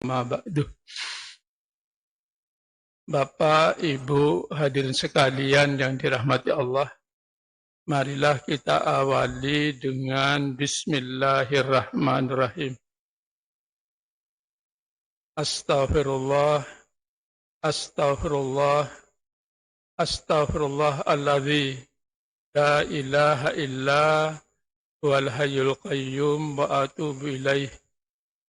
Ma ba'du. Bapak, Ibu, hadirin sekalian yang dirahmati Allah, marilah kita awali dengan Bismillahirrahmanirrahim. Astaghfirullah, astaghfirullah, astaghfirullahalladzi la ilaha illa huwal hayyul qayyum wa atubu ilaih.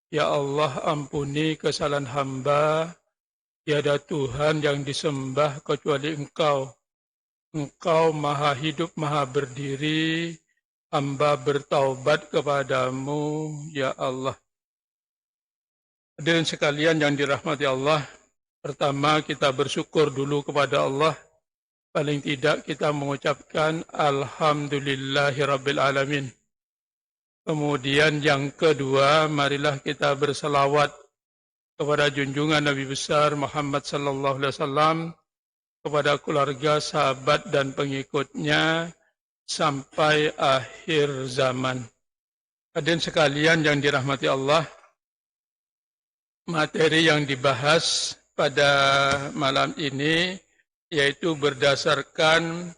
Ya Allah, ampuni kesalahan hamba. Tiada Tuhan yang disembah kecuali Engkau. Engkau maha hidup, maha berdiri. Hamba bertaubat kepadamu, ya Allah. Hadirin sekalian yang dirahmati Allah, pertama kita bersyukur dulu kepada Allah. Paling tidak kita mengucapkan Alhamdulillahirabbil alamin. Kemudian yang kedua, marilah kita berselawat kepada junjungan Nabi besar Muhammad sallallahu alaihi wasallam, kepada keluarga, sahabat dan pengikutnya sampai akhir zaman. Hadirin sekalian yang dirahmati Allah, materi yang dibahas pada malam ini yaitu berdasarkan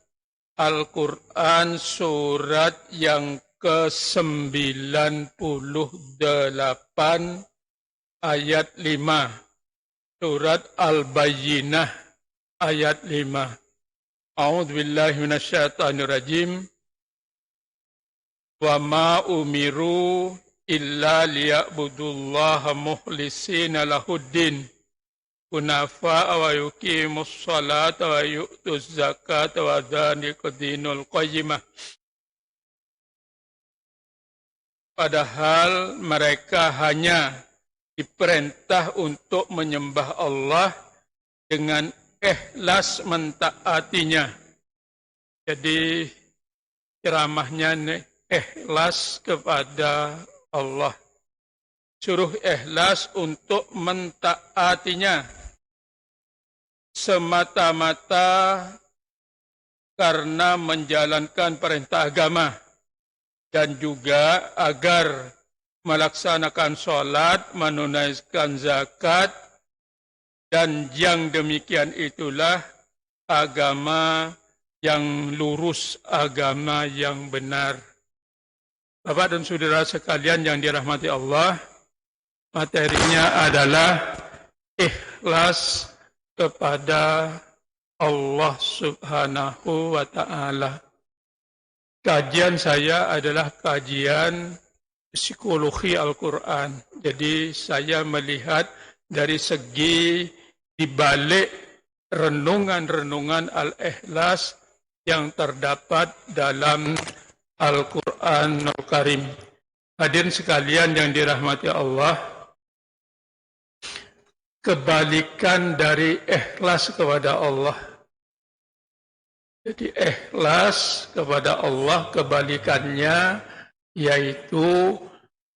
Al-Quran surat yang ke-98 ayat 5, surat Al-Bayyinah ayat 5. A'udzubillahi minasyaitonirrajim. Wa ma umiru illa liya'budullaha mukhlisina lahuddin hunafa'a wa yuqimus salata wa yu'tuz zakata wa dzalika dinul qayyimah. Padahal mereka hanya diperintah untuk menyembah Allah dengan ikhlas mentaatinya. Jadi ceramahnya ikhlas kepada Allah. Suruh ikhlas untuk mentaatinya. Semata-mata karena menjalankan perintah agama. Dan juga agar melaksanakan sholat, menunaikan zakat, dan yang demikian itulah agama yang lurus, agama yang benar. Bapak dan saudara sekalian yang dirahmati Allah, materinya adalah ikhlas kepada Allah Subhanahu wa Ta'ala. Kajian saya adalah kajian psikologi Al-Quran. Jadi saya melihat dari segi dibalik renungan-renungan Al-Ikhlas yang terdapat dalam Al-Quran Al-Karim. Hadirin sekalian yang dirahmati Allah, kebalikan dari ikhlas kepada Allah. Jadi ikhlas kepada Allah kebalikannya yaitu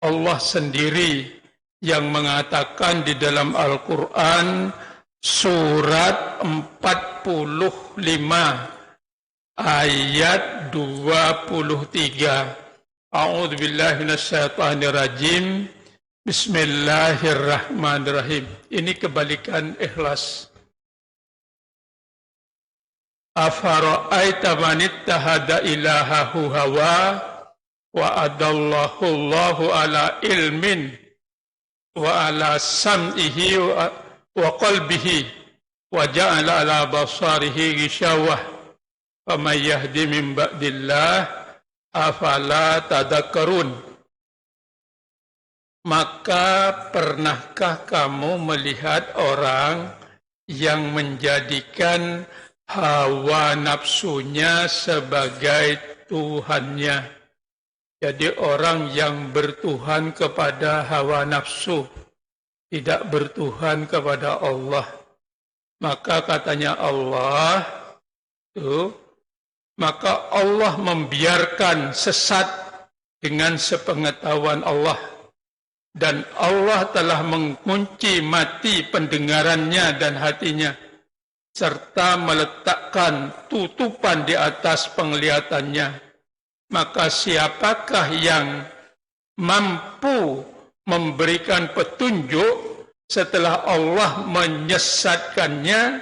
Allah sendiri yang mengatakan di dalam Al-Quran surat 45 ayat 23. A'udzubillahi minasyaitonirrajim. Bismillahirrahmanirrahim. Ini kebalikan ikhlas. Afara'aita man ittahada ilahahu hawa wa adallahu Allahu ala ilmin wa ala sam'ihi wa qalbihi wa ja'ala ala basarihi ghishawah faman yahdi min ba'dillah afala tadhakkarun. Maka pernahkah kamu melihat orang yang menjadikan hawa nafsunya sebagai Tuhannya? Jadi orang yang bertuhan kepada hawa nafsu, tidak bertuhan kepada Allah. Maka katanya Allah, maka Allah membiarkan sesat dengan sepengetahuan Allah. Dan Allah telah mengunci mati pendengarannya dan hatinya, serta meletakkan tutupan di atas penglihatannya. Maka siapakah yang mampu memberikan petunjuk setelah Allah menyesatkannya,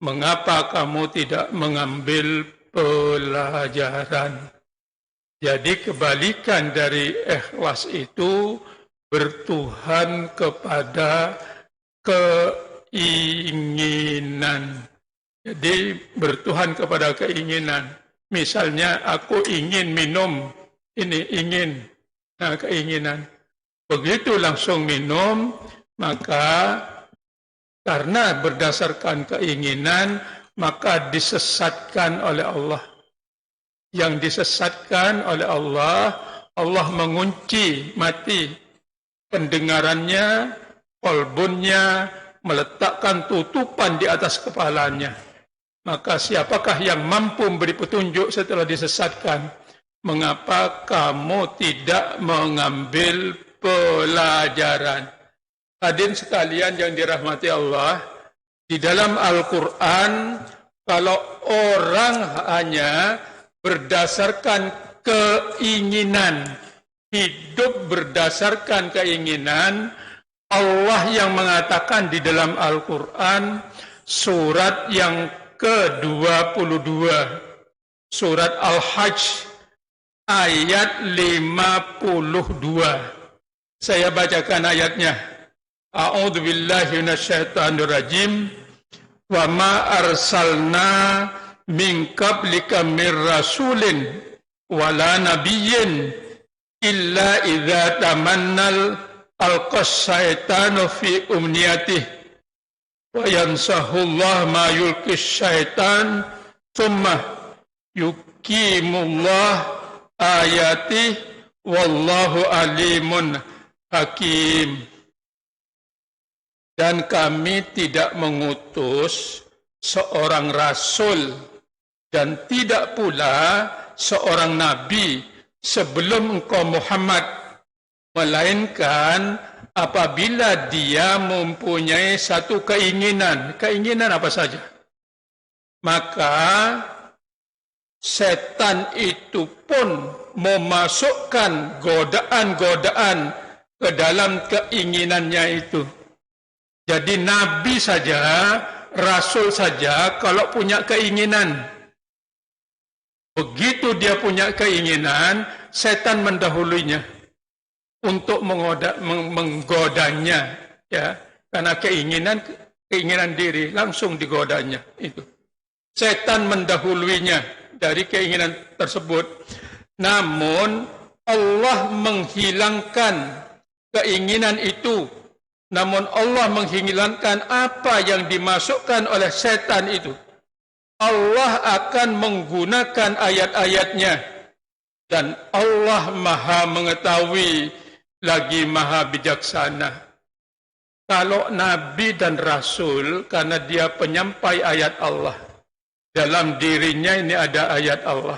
mengapa kamu tidak mengambil pelajaran? Jadi kebalikan dari ikhlas itu bertuhan kepada keinginan. Jadi bertuhan kepada keinginan. Misalnya aku ingin minum, ini ingin, nah keinginan. Begitu langsung minum, maka karena berdasarkan keinginan, maka disesatkan oleh Allah. Yang disesatkan oleh Allah, Allah mengunci mati pendengarannya, kolbunnya, meletakkan tutupan di atas kepalanya. Maka siapakah yang mampu memberi petunjuk setelah disesatkan? Mengapa kamu tidak mengambil pelajaran? Hadirin sekalian yang dirahmati Allah, di dalam Al-Quran, kalau orang hanya berdasarkan keinginan, hidup berdasarkan keinginan, Allah yang mengatakan di dalam Al-Quran, surat yang ke-22, surat Al-Hajj, ayat 52. Saya bacakan ayatnya. A'udzu billahi minasyaitonir rajim. Wa ma arsalna min qablika mir rasulin wala nabiyyin illa idza tamannal alqas syaitanu fi umniyatihi wa yansahullah ma yulqis syaitan thumma yukimullah ayati wallahu alimun hakim. Dan kami tidak mengutus seorang rasul dan tidak pula seorang nabi sebelum engkau Muhammad, melainkan apabila dia mempunyai satu keinginan. Keinginan apa saja? Maka setan itu pun memasukkan godaan-godaan ke dalam keinginannya itu. Jadi nabi saja, rasul saja kalau punya keinginan, begitu dia punya keinginan, setan mendahulunya untuk menggodanya, ya, karena keinginan diri langsung digodanya itu. Setan mendahulunya dari keinginan tersebut. Namun Allah menghilangkan keinginan itu. Namun Allah menghilangkan apa yang dimasukkan oleh setan itu. Allah akan menggunakan ayat-ayatnya. Dan Allah maha mengetahui lagi maha bijaksana. Kalau Nabi dan Rasul, karena dia penyampai ayat Allah. Dalam dirinya ini ada ayat Allah.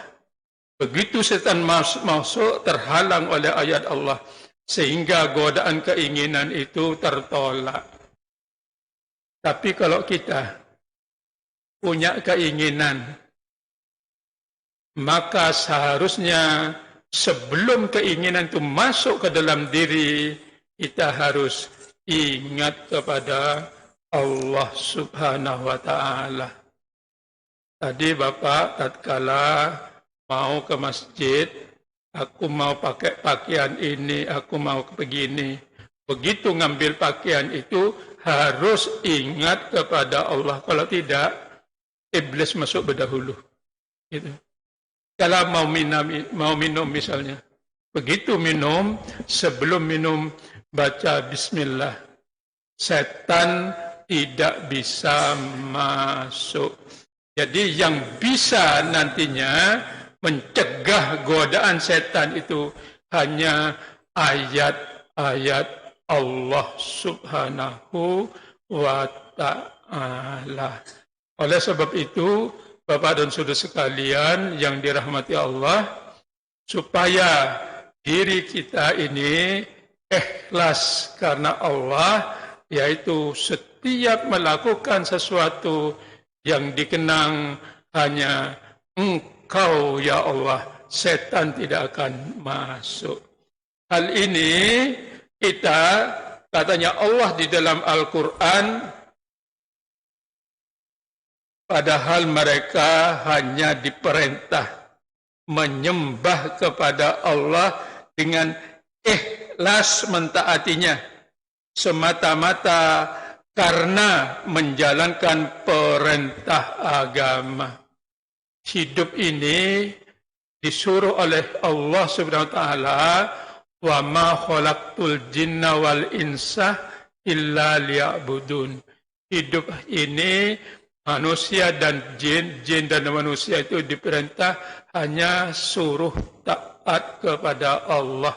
Begitu setan masuk terhalang oleh ayat Allah. Sehingga godaan keinginan itu tertolak. Tapi kalau kita punya keinginan, maka seharusnya sebelum keinginan itu masuk ke dalam diri, kita harus ingat kepada Allah Subhanahu wa Ta'ala. Tadi Bapak tatkala mau ke masjid, aku mau pakai pakaian ini, aku mau begini. Begitu ngambil pakaian itu harus ingat kepada Allah. Kalau tidak, iblis masuk berdahulu. Gitu. Kalau mau minum misalnya, begitu minum, sebelum minum baca Bismillah. Setan tidak bisa masuk. Jadi yang bisa nantinya mencegah godaan setan itu hanya ayat-ayat Allah Subhanahu wa Ta'ala. Oleh sebab itu, Bapak dan Saudara sekalian yang dirahmati Allah, supaya diri kita ini ikhlas karena Allah, yaitu setiap melakukan sesuatu yang dikenang hanya Engkau ya Allah, setan tidak akan masuk. Hal ini kita Katanya Allah di dalam Al-Quran, padahal mereka hanya diperintah menyembah kepada Allah dengan ikhlas mentaatinya, semata-mata karena menjalankan perintah agama. Hidup ini disuruh oleh Allah Subhanahu wa taala, wa ma khalaqtul jinna wal insa illa liya'budun. Hidup ini manusia dan jin dan manusia itu diperintah hanya suruh taat kepada Allah.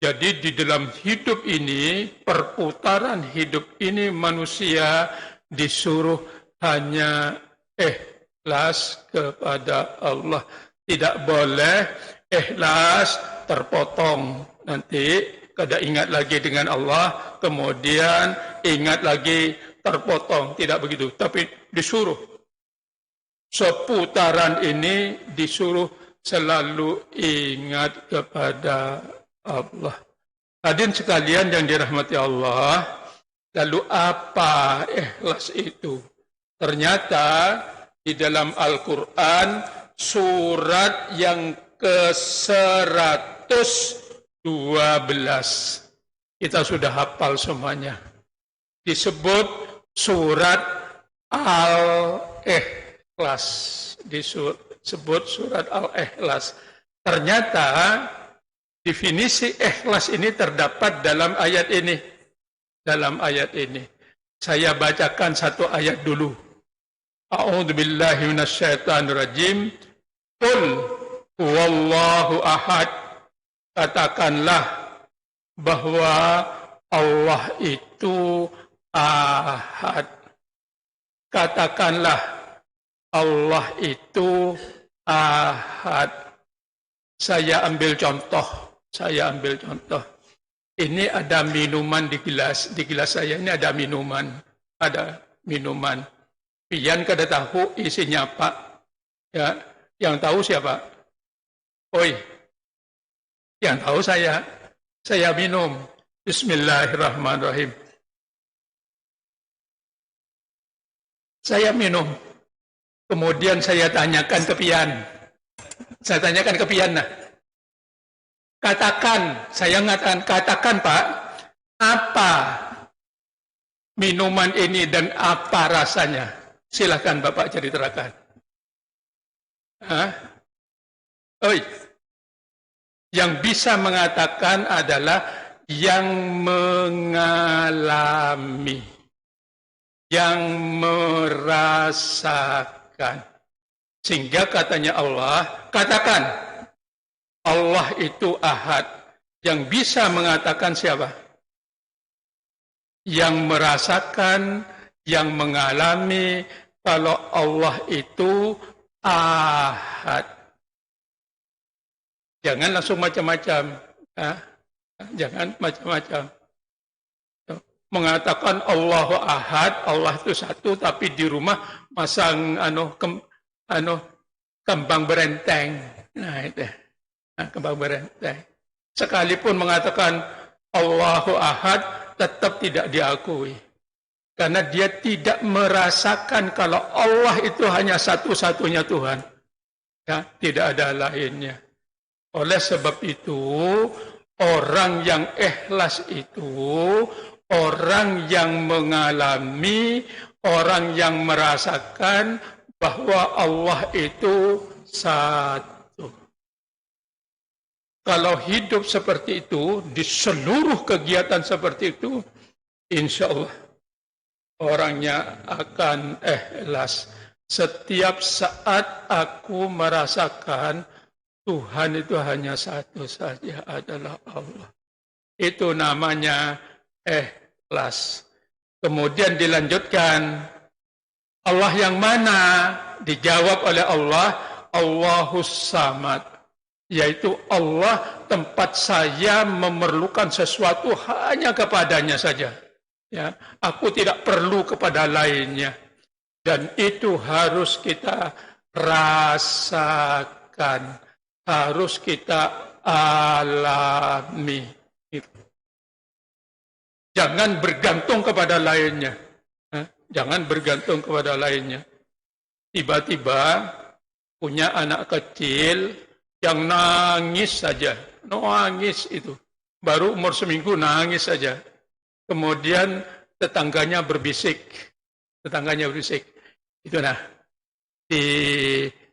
Jadi di dalam hidup ini, perputaran hidup ini manusia disuruh hanya ikhlas kepada Allah. Tidak boleh ikhlas terpotong. Nanti kada ingat lagi dengan Allah, kemudian ingat lagi terpotong. Tidak begitu. Tapi disuruh. Seputaran ini disuruh selalu ingat kepada Allah. Hadirin sekalian yang dirahmati Allah, lalu apa ikhlas itu? Ternyata di dalam Al-Quran surat yang ke-112 kita sudah hafal semuanya. Disebut surat Al-Ikhlas. Disebut surat Al-Ikhlas. Ternyata definisi ikhlas ini terdapat dalam ayat ini. Dalam ayat ini. Saya bacakan satu ayat dulu. A'udzubillahi minasyaitonirrajim. Qul huwallahu ahad. Katakanlah bahwa Allah itu ahad. Katakanlah Allah itu ahad. Saya ambil contoh. Ini ada minuman di gelas saya ini ada minuman. Pian kada tahu isinya apa. Ya, yang tahu siapa? Oi. Yang tahu saya. Saya minum. Bismillahirrahmanirrahim. Saya minum. Kemudian saya tanyakan ke Pian. Nah. Katakan, saya katakan Pak, apa minuman ini dan apa rasanya? Silakan Bapak ceritakan. Oi. Yang bisa mengatakan adalah yang mengalami, yang merasakan. Sehingga katanya Allah, katakan Allah itu ahad. Yang bisa mengatakan siapa? Yang merasakan, yang mengalami kalau Allah itu ahad. Jangan langsung macam-macam. Jangan macam-macam. Mengatakan Allahu ahad, Allah itu satu, tapi di rumah masang kembang berenteng. Nah itu. Kembang berenteng. Sekalipun mengatakan Allahu ahad, tetap tidak diakui. Karena dia tidak merasakan kalau Allah itu hanya satu-satunya Tuhan. Ya, tidak ada lainnya. Oleh sebab itu, orang yang ikhlas itu, orang yang mengalami, orang yang merasakan bahwa Allah itu satu. Kalau hidup seperti itu, di seluruh kegiatan seperti itu, insya Allah orangnya akan ikhlas. Setiap saat aku merasakan Tuhan itu hanya satu saja, adalah Allah. Itu namanya ikhlas. Kemudian dilanjutkan, Allah yang mana? Dijawab oleh Allah, Allahus Samad. Yaitu Allah tempat saya memerlukan sesuatu hanya kepadanya saja. Ya, aku tidak perlu kepada lainnya. Dan itu harus kita rasakan. Harus kita alami. Jangan bergantung kepada lainnya. Jangan bergantung kepada lainnya. Tiba-tiba punya anak kecil yang nangis saja. Nangis itu. Baru umur seminggu nangis saja. Kemudian tetangganya berbisik. Itu nah. Di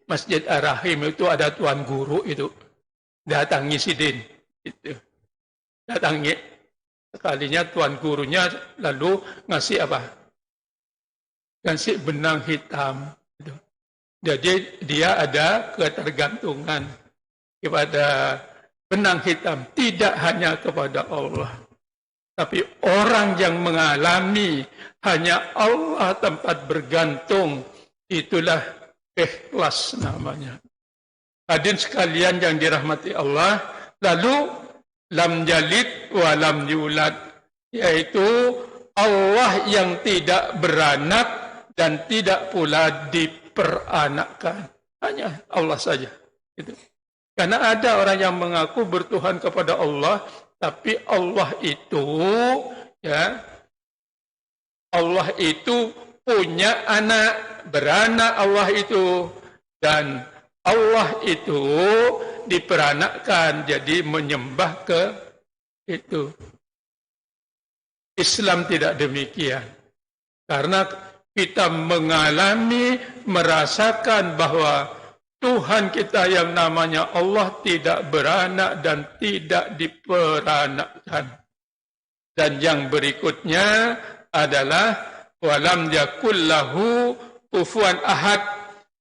Masjid Ar-Rahim itu ada tuan guru itu. Datangi Sidin. Itu. Datangi. Sekalinya tuan gurunya lalu ngasih apa? Ngasih benang hitam. Jadi dia ada ketergantungan kepada benang hitam. Tidak hanya kepada Allah. Tapi orang yang mengalami hanya Allah tempat bergantung. Itulah ikhlas namanya. Hadirin sekalian yang dirahmati Allah. Lalu lam yalid wa lam yulad, yaitu Allah yang tidak beranak dan tidak pula diperanakkan. Hanya Allah saja. Gitu. Karena ada orang yang mengaku bertuhan kepada Allah, tapi Allah itu, ya, Allah itu punya anak, beranak Allah itu, dan Allah itu diperanakkan, jadi menyembah ke itu. Islam tidak demikian. Karena kita mengalami, merasakan bahwa Tuhan kita yang namanya Allah tidak beranak dan tidak diperanakkan. Dan yang berikutnya adalah walam yakul lahu kufuwan ahad,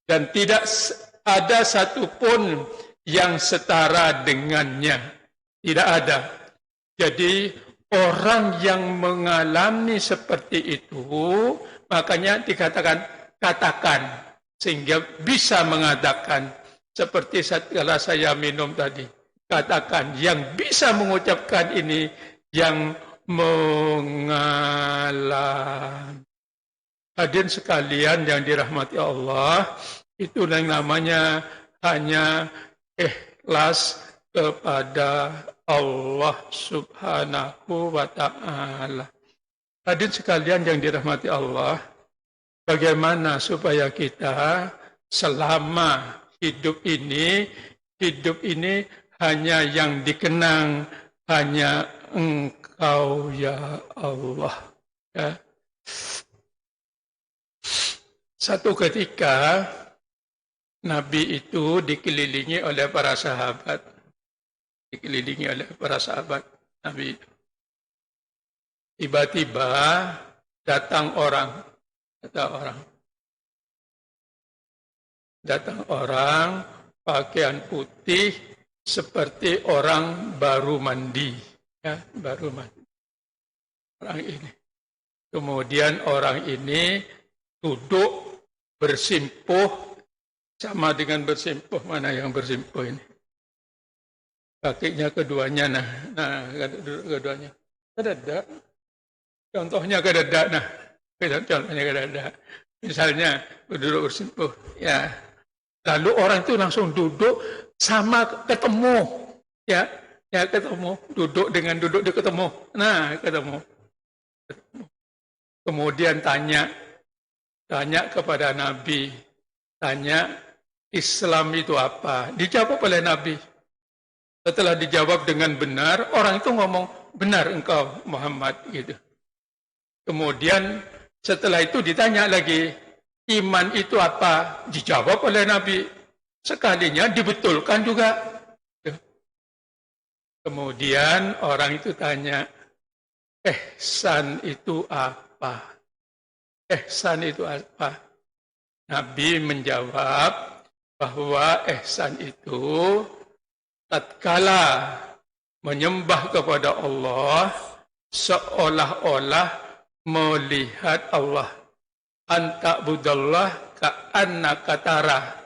dan tidak ada satupun yang setara dengannya. Tidak ada. Jadi orang yang mengalami seperti itu, makanya dikatakan katakan, sehingga bisa mengatakan seperti setelah saya minum tadi. Katakan, yang bisa mengucapkan ini yang mengalami. Hadirin sekalian yang dirahmati Allah, itu yang namanya hanya ikhlas kepada Allah Subhanahu wa ta'ala. Hadirin sekalian yang dirahmati Allah, bagaimana supaya kita selama hidup ini hanya yang dikenang hanya Engkau ya Allah. Ya. Satu ketika Nabi itu dikelilingi oleh para sahabat. Nabi. Tiba-tiba datang orang. Pakaian putih seperti orang baru mandi. Ya, baru mandi. Orang ini. Kemudian orang ini duduk bersimpuh. Sama dengan bersimpuh, mana yang bersimpuh ini? Kakinya keduanya, keduanya. Kedadak. Contohnya kedadak, contohnya kedadak. Misalnya, duduk bersimpuh, ya. Lalu orang itu langsung duduk sama ketemu, ya ketemu. Duduk dengan duduk dia ketemu. Ketemu. Kemudian tanya kepada Nabi, tanya, Islam itu apa? Dijawab oleh Nabi. Setelah dijawab dengan benar, orang itu ngomong, benar engkau Muhammad. Gitu. Kemudian setelah itu ditanya lagi, iman itu apa? Dijawab oleh Nabi. Sekalinya dibetulkan juga. Kemudian orang itu tanya, ihsan itu apa? Ihsan itu apa? Nabi menjawab bahwa ihsan itu tatkala menyembah kepada Allah seolah-olah melihat Allah. Anta budallah ka'annaka tarah.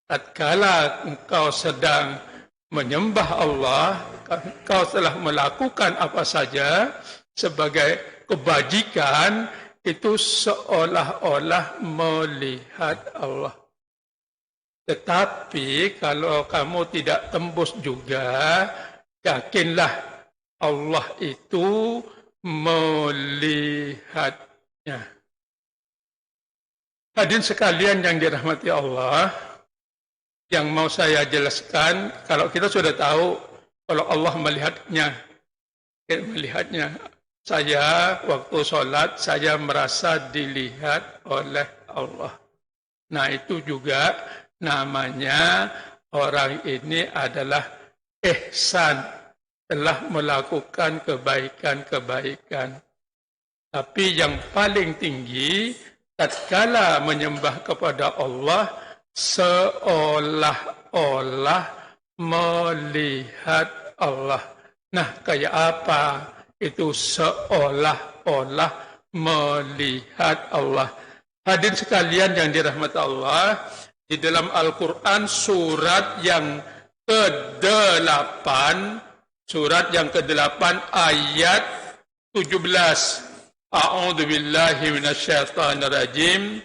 Tatkala engkau sedang menyembah Allah, engkau telah melakukan apa saja sebagai kebajikan, itu seolah-olah melihat Allah. Tetapi kalau kamu tidak tembus juga, yakinlah Allah itu melihatnya. Hadirin sekalian yang dirahmati Allah, yang mau saya jelaskan, kalau kita sudah tahu kalau Allah melihatnya, saya waktu sholat, saya merasa dilihat oleh Allah. Nah, itu juga namanya orang ini adalah ihsan, telah melakukan kebaikan-kebaikan. Tapi yang paling tinggi, tatkala menyembah kepada Allah, seolah-olah melihat Allah. Nah, kayak apa itu seolah-olah melihat Allah? Hadirin sekalian yang dirahmati Allah, di dalam Al-Quran surat yang ke-8, ayat 17. A'udzu billahi minasyaitonir rajim.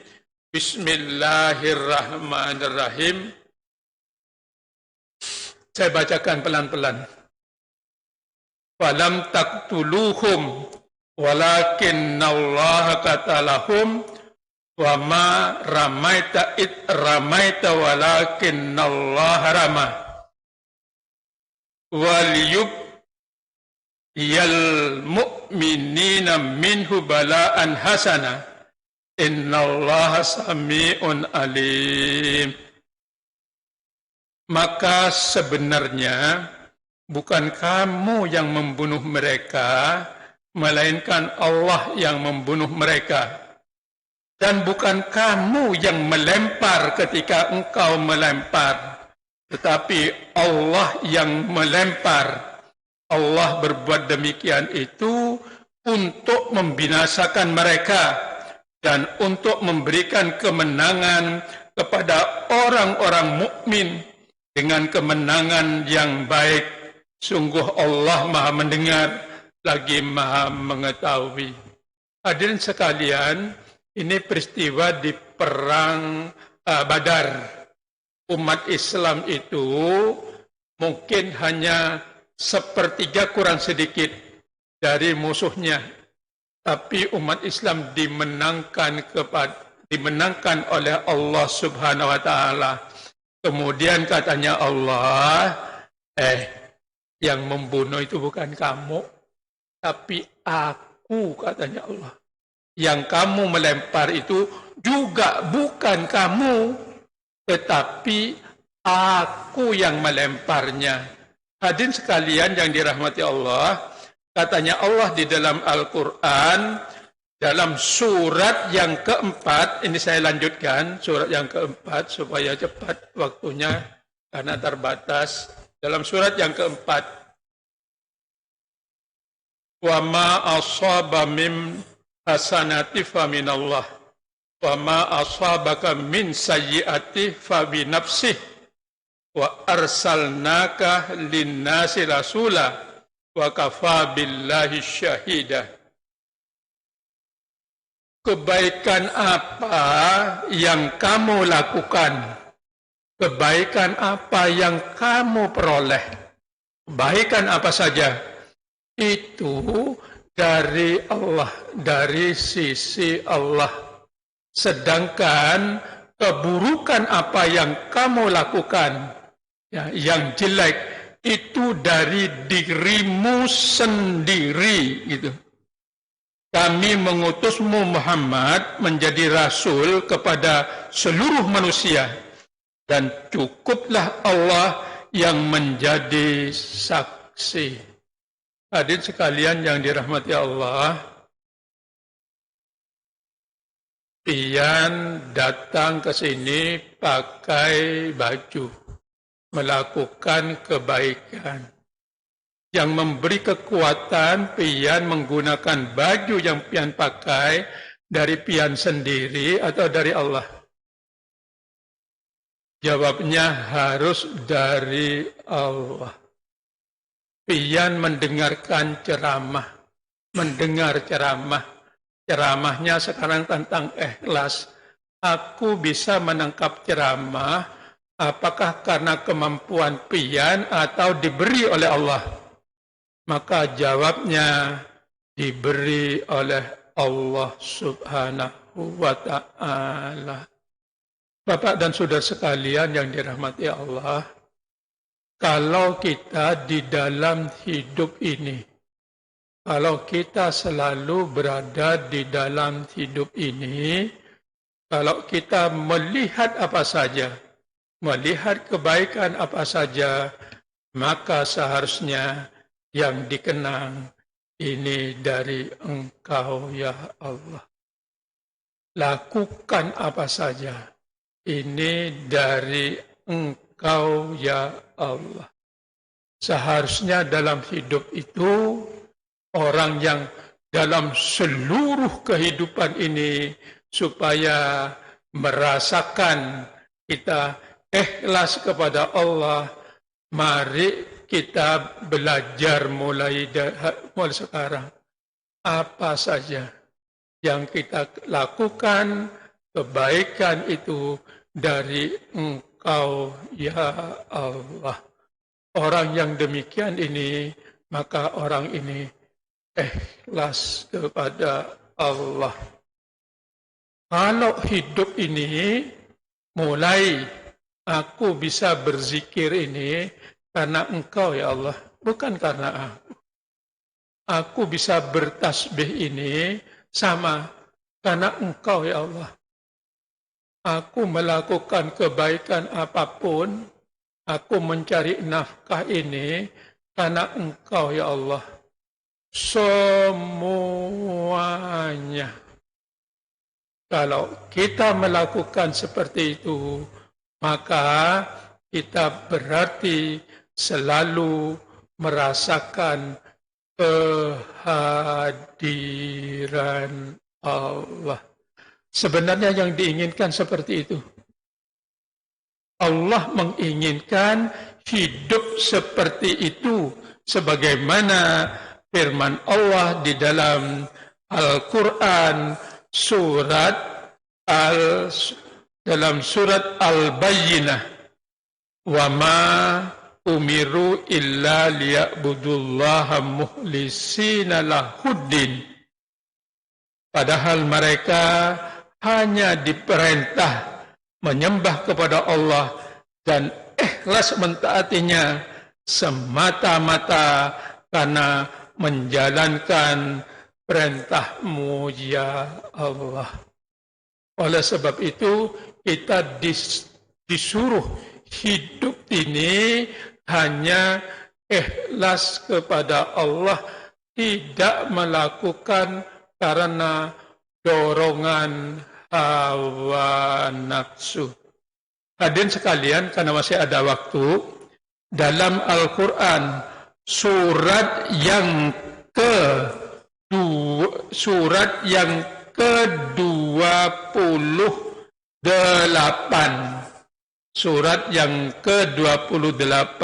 Bismillahirrahmanirrahim. Saya bacakan pelan-pelan. Falam taqtuluhum walakinnallaha qatalahum wa ma ramaita id ramaita walakinnallaha rama wal yal mu'minina minhu bala'an hasana innallaha sami'un alim. Maka sebenarnya bukan kamu yang membunuh mereka, melainkan Allah yang membunuh mereka. Dan bukan kamu yang melempar ketika engkau melempar, tetapi Allah yang melempar. Allah berbuat demikian itu untuk membinasakan mereka dan untuk memberikan kemenangan kepada orang-orang mukmin dengan kemenangan yang baik. Sungguh Allah Maha mendengar lagi Maha mengetahui. Hadirin sekalian, ini peristiwa di perang Badar. Umat Islam itu mungkin hanya sepertiga kurang sedikit dari musuhnya, tapi umat Islam dimenangkan oleh Allah Subhanahu wa taala. Kemudian katanya Allah, yang membunuh itu bukan kamu, tapi aku, katanya Allah. Yang kamu melempar itu juga bukan kamu, tetapi aku yang melemparnya. Hadirin sekalian yang dirahmati Allah, katanya Allah di dalam Al-Quran, dalam surat yang keempat, ini saya lanjutkan, surat yang keempat supaya cepat waktunya karena terbatas. Dalam surat yang keempat, wa ma asaba min hasanati fa minallah wa ma asabaka min sayyiati fa bi nafsih wa arsalnaka linnasi rasula wa kafa billahi syahida. Kebaikan apa yang kamu lakukan? Kebaikan apa yang kamu peroleh? Kebaikan apa saja? Itu dari Allah, dari sisi Allah. Sedangkan keburukan apa yang kamu lakukan, ya, yang jelek, itu dari dirimu sendiri, gitu. Kami mengutusmu Muhammad menjadi rasul kepada seluruh manusia, dan cukuplah Allah yang menjadi saksi. Hadirin sekalian yang dirahmati Allah, pian datang ke sini pakai baju, melakukan kebaikan. Yang memberi kekuatan pian menggunakan baju yang pian pakai dari pian sendiri atau dari Allah? Jawabnya harus dari Allah. Pian mendengarkan ceramah, ceramahnya sekarang tentang ikhlas. Aku bisa menangkap ceramah apakah karena kemampuan pian atau diberi oleh Allah? Maka jawabnya diberi oleh Allah Subhanahu wa Ta'ala. Bapak dan saudara sekalian yang dirahmati Allah, kalau kita di dalam hidup ini, kalau kita selalu berada di dalam hidup ini, kalau kita melihat apa saja, melihat kebaikan apa saja, maka seharusnya yang dikenang ini dari Engkau ya Allah. Lakukan apa saja, ini dari Engkau ya Allah. Seharusnya dalam hidup itu, orang yang dalam seluruh kehidupan ini supaya merasakan kita ikhlas kepada Allah, mari kita belajar mulai sekarang. Apa saja yang kita lakukan, kebaikan itu dari Engkau ya Allah. Orang yang demikian ini, maka orang ini ikhlas kepada Allah. Kalau hidup ini mulai aku bisa berzikir ini karena Engkau ya Allah, bukan karena aku. Aku bisa bertasbih ini sama karena Engkau ya Allah. Aku melakukan kebaikan apapun, aku mencari nafkah ini karena Engkau ya Allah. Semuanya. Kalau kita melakukan seperti itu, maka kita berarti selalu merasakan kehadiran Allah. Sebenarnya yang diinginkan seperti itu. Allah menginginkan hidup seperti itu, sebagaimana firman Allah di dalam Al-Quran dalam surat Al-Bayyinah, wa ma umiru illa liya'budullaha mukhlisina lahuddin. Padahal mereka hanya diperintah menyembah kepada Allah dan ikhlas mentaatinya semata-mata karena menjalankan perintah-Mu ya Allah. Oleh sebab itu kita disuruh hidup ini hanya ikhlas kepada Allah, tidak melakukan karena dorongan hawa nafsu. Hadirin sekalian, karena masih ada waktu, dalam Al-Quran surat yang ke-28, surat yang ke-28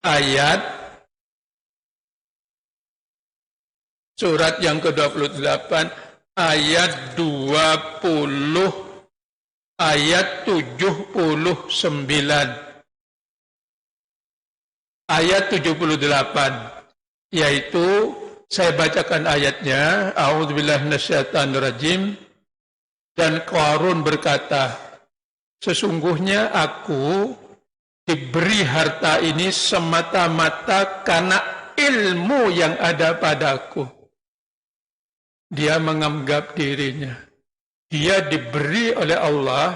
ayat surat yang ke-28 ayat 20 ayat 79 ayat 78, yaitu saya bacakan ayatnya. A'udzubillahi minasyaitonirrajim. Dan Qarun berkata, sesungguhnya aku diberi harta ini semata-mata karena ilmu yang ada padaku. Dia menganggap dirinya, dia diberi oleh Allah,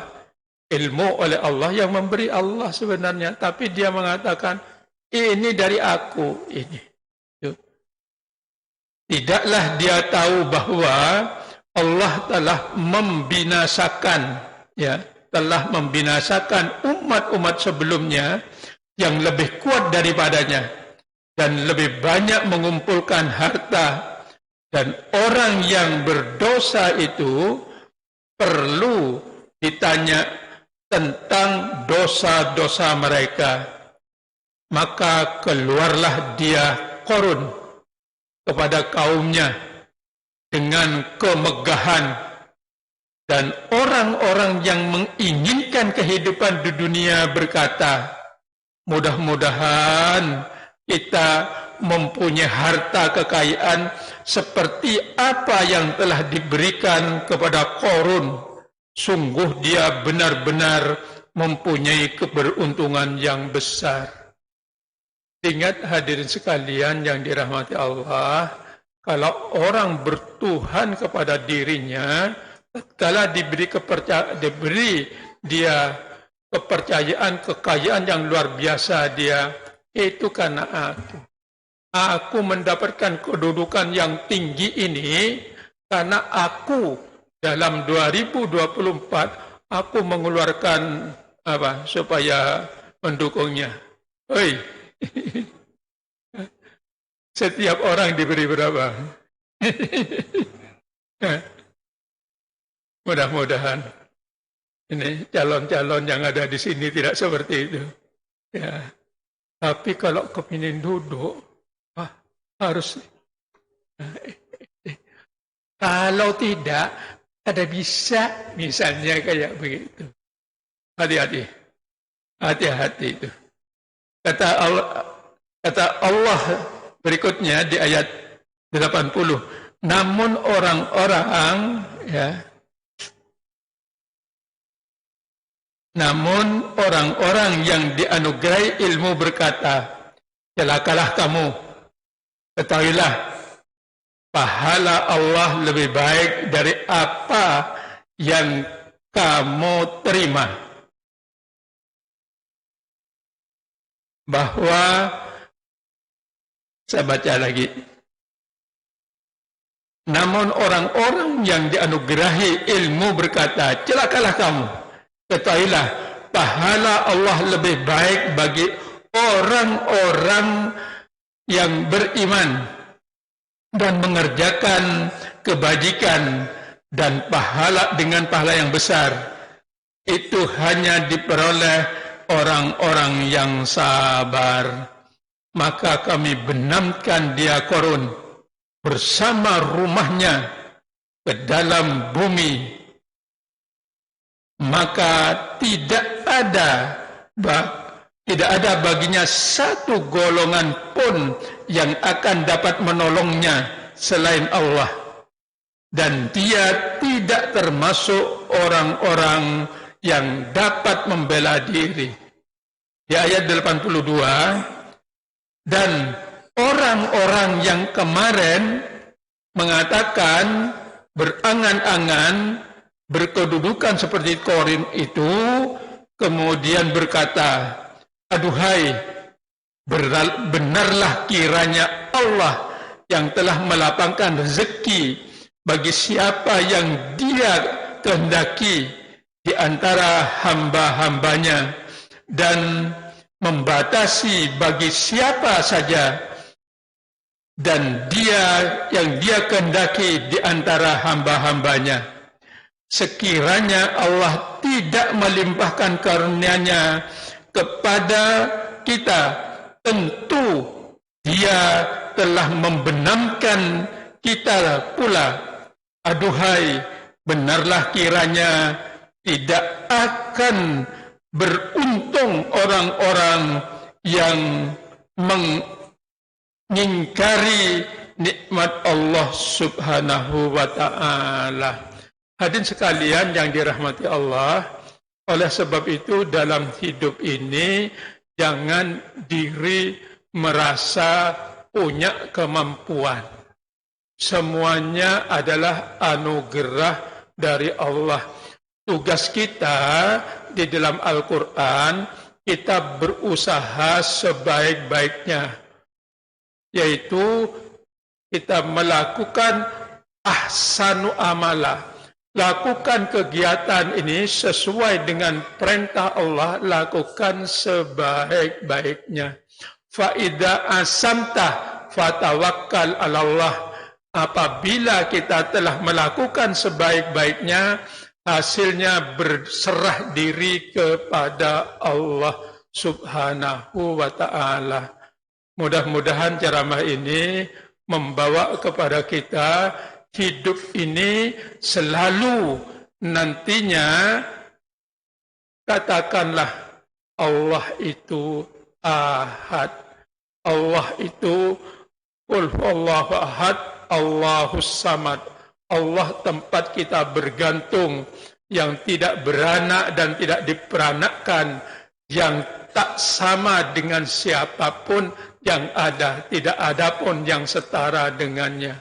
ilmu oleh Allah, yang memberi Allah sebenarnya, tapi dia mengatakan ini dari aku ini. Tidaklah dia tahu bahwa Allah telah membinasakan, telah membinasakan umat-umat sebelumnya yang lebih kuat daripadanya dan lebih banyak mengumpulkan harta, dan orang yang berdosa itu perlu ditanya tentang dosa-dosa mereka. Maka keluarlah dia Qarun kepada kaumnya dengan kemegahan, dan orang-orang yang menginginkan kehidupan di dunia berkata, mudah-mudahan kita mempunyai harta kekayaan seperti apa yang telah diberikan kepada Qarun. Sungguh dia benar-benar mempunyai keberuntungan yang besar. Ingat hadirin sekalian yang dirahmati Allah, kalau orang bertuhan kepada dirinya, tatkala diberi dia kepercayaan, kekayaan yang luar biasa, dia itu karena aku. Aku mendapatkan kedudukan yang tinggi ini karena aku dalam 2024 aku mengeluarkan apa supaya mendukungnya. Hei. Setiap orang diberi berapa? Mudah-mudahan ini calon-calon yang ada di sini tidak seperti itu. Ya. Tapi kalau kepingin duduk, harus. Kalau tidak, ada bisa misalnya kayak begitu. Hati-hati. Hati-hati itu. Kata Allah berikutnya di ayat 80. Namun orang-orang yang dianugerahi ilmu berkata, celakalah kamu. Ketahuilah, pahala Allah lebih baik dari apa yang kamu terima. Bahwa, saya baca lagi, namun orang-orang yang dianugerahi ilmu berkata, celakalah kamu. Ketahuilah, pahala Allah lebih baik bagi orang-orang yang beriman dan mengerjakan kebajikan dan pahala dengan pahala yang besar. Itu hanya diperoleh orang-orang yang sabar. Maka kami benamkan dia Qarun bersama rumahnya ke dalam bumi. Maka tidak ada baginya satu golongan pun yang akan dapat menolongnya selain Allah. Dan dia tidak termasuk orang-orang yang dapat membela diri. Di ayat 82, dan orang-orang yang kemarin mengatakan berangan-angan berkedudukan seperti Qarun itu, kemudian berkata, aduhai, benarlah kiranya Allah yang telah melapangkan rezeki bagi siapa yang dia kehendaki di antara hamba-hambanya dan membatasi bagi siapa saja dan yang dia kehendaki di antara hamba-hambanya. Sekiranya Allah tidak melimpahkan karunia-Nya kepada kita, tentu Dia telah membenamkan kita pula. Aduhai, benarlah kiranya tidak akan beruntung orang-orang yang mengingkari nikmat Allah Subhanahu wa ta'ala. Hadirin sekalian yang dirahmati Allah, oleh sebab itu dalam hidup ini jangan diri merasa punya kemampuan. Semuanya adalah anugerah dari Allah. Tugas kita di dalam Al-Quran, kita berusaha sebaik-baiknya, yaitu kita melakukan ahsanu amala, lakukan kegiatan ini sesuai dengan perintah Allah, lakukan sebaik-baiknya. Fa'idha asamta fatawakkal ala Allah. Apabila kita telah melakukan sebaik-baiknya, hasilnya berserah diri kepada Allah Subhanahu wa ta'ala. Mudah-mudahan ceramah ini membawa kepada kita hidup ini selalu nantinya katakanlah Allah itu ahad. Allah itu qul huwallahu ahad, Allahus Samad. Allah tempat kita bergantung, yang tidak beranak dan tidak diperanakkan, yang tak sama dengan siapapun, yang ada, tidak ada pun yang setara dengannya.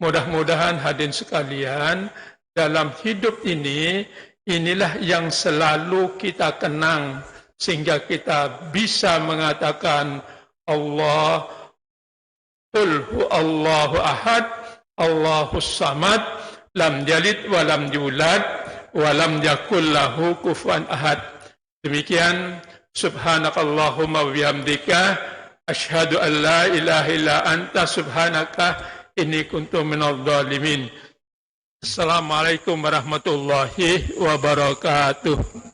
Mudah-mudahan hadirin sekalian, dalam hidup ini, inilah yang selalu kita kenang, sehingga kita bisa mengatakan Allah, Qul huwallahu ahad, Allahus samad, lam yalid wa lam yulad, wa lam yakul lahu kufuwan ahad. Demikian, subhanakallahumma wa bihamdika, asyhadu an la ilaha illa anta subhanaka inni kuntu minadh dhalimin. Assalamualaikum warahmatullahi wabarakatuh.